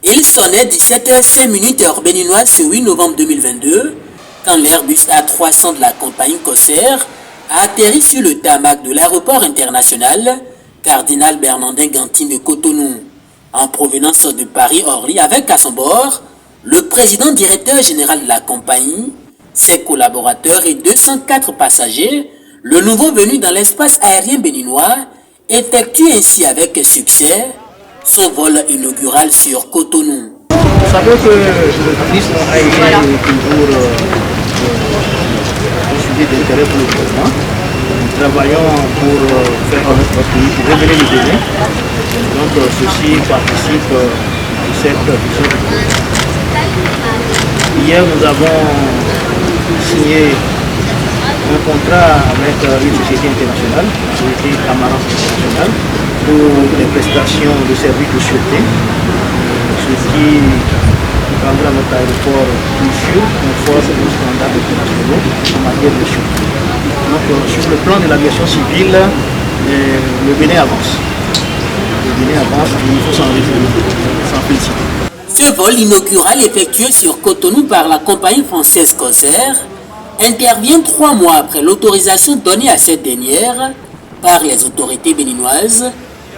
Il sonnait 17h05 heure béninoise ce 8 novembre 2022 quand l'Airbus A300 de la compagnie Corsair a atterri sur le tarmac de l'aéroport international Cardinal Bernardin Gantin de Cotonou en provenance de Paris-Orly avec à son bord le président directeur général de la compagnie, ses collaborateurs et 204 passagers. Le nouveau venu dans l'espace aérien béninois effectue ainsi avec succès son vol inaugural sur Cotonou. Vous savez que le tourisme a été toujours un sujet d'intérêt pour le président. Nous travaillons pour faire connaître notre pays, pour révéler le Bénin. Donc ceci participe de cette vision. Hier, nous avons signé un contrat avec une société internationale, la société Amarante Internationale, pour les prestations de services de sûreté, ce qui rendra notre aéroport plus sûr, conforme aux standards internationaux en matière de sûreté. Donc, sur le plan de l'aviation civile, le Bénin avance. Le Bénin avance et il faut s'en féliciter. Ce vol inaugural effectué sur Cotonou par la compagnie française Corsair intervient 3 mois après l'autorisation donnée à cette dernière par les autorités béninoises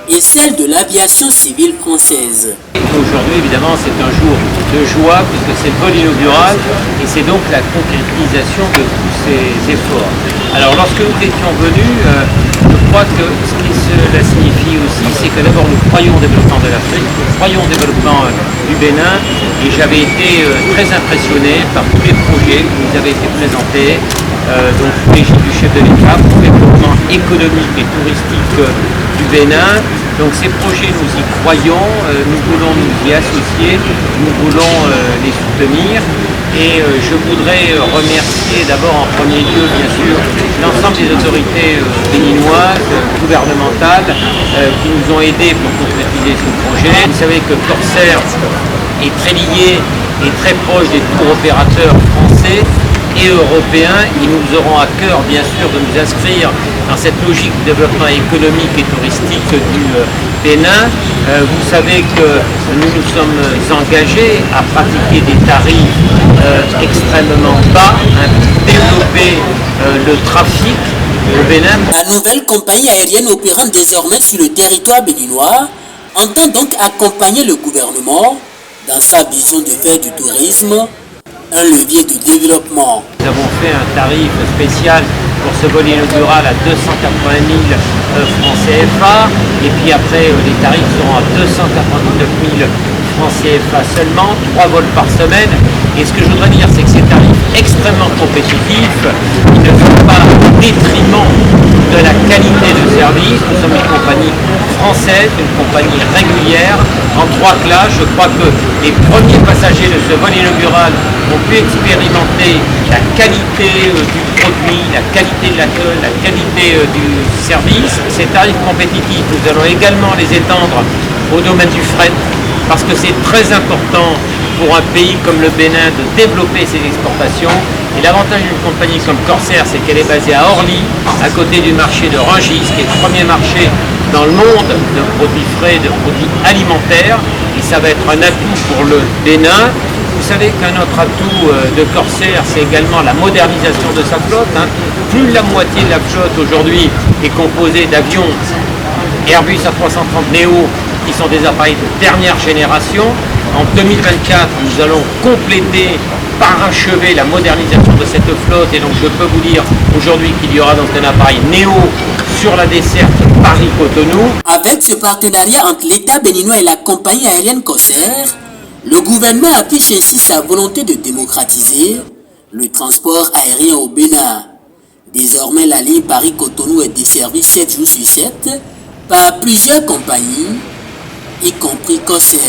et celle de l'aviation civile française. Aujourd'hui, évidemment, c'est un jour de joie puisque c'est le vol inaugural et c'est donc la concrétisation de tous ces efforts. Alors, lorsque nous étions venus, je crois que ce qui cela signifie aussi, c'est que d'abord nous croyons au développement de l'Afrique, nous croyons au développement du Bénin et j'avais été très impressionné par tous les projets qui nous avaient été présentés, donc sous l'égide du chef de l'État pour le développement économique et touristique du Bénin. Donc ces projets, nous y croyons, nous voulons nous y associer, nous voulons les soutenir et je voudrais remercier d'abord en premier lieu bien sûr l'ensemble des autorités béninoises, gouvernementales qui nous ont aidés pour concrétiser ce projet. Vous savez que Corsair est très lié et très proche des tours opérateurs français et européens et nous aurons à cœur bien sûr de nous inscrire dans cette logique de développement économique et touristique du Bénin. Vous savez que nous nous sommes engagés à pratiquer des tarifs extrêmement bas, pour développer le trafic au Bénin. La nouvelle compagnie aérienne opérant désormais sur le territoire béninois entend donc accompagner le gouvernement dans sa vision de faire du tourisme un levier de développement. Nous avons fait un tarif spécial pour ce vol inaugural à 280 000 francs CFA et puis après les tarifs seront à 289 000 francs CFA seulement, 3 vols par semaine. Et ce que je voudrais dire, c'est que ces tarifs extrêmement compétitifs, ils ne sont pas au détriment de la qualité de service. Nous sommes une compagnie française, une compagnie régulière, en 3 classes. Je crois que les premiers passagers de ce vol inaugural ont pu expérimenter la qualité du produit, la qualité de l'accueil, la qualité du service. Ces tarifs compétitifs, nous allons également les étendre au domaine du fret, parce que c'est très important pour un pays comme le Bénin de développer ses exportations. Et l'avantage d'une compagnie comme Corsair, c'est qu'elle est basée à Orly, à côté du marché de Rungis, qui est le premier marché dans le monde de produits frais, de produits alimentaires. Et ça va être un atout pour le Bénin. Vous savez qu'un autre atout de Corsair, c'est également la modernisation de sa flotte. Plus de la moitié de la flotte aujourd'hui est composée d'avions Airbus A330 Neo, qui sont des appareils de dernière génération. En 2024, nous allons compléter, parachever la modernisation de cette flotte et donc je peux vous dire aujourd'hui qu'il y aura donc un appareil Neo sur la desserte Paris-Cotonou. Avec ce partenariat entre l'État béninois et la compagnie aérienne Corsair, le gouvernement affiche ainsi sa volonté de démocratiser le transport aérien au Bénin. Désormais, la ligne Paris-Cotonou est desservie 7 jours sur 7 par plusieurs compagnies, y compris Corsair.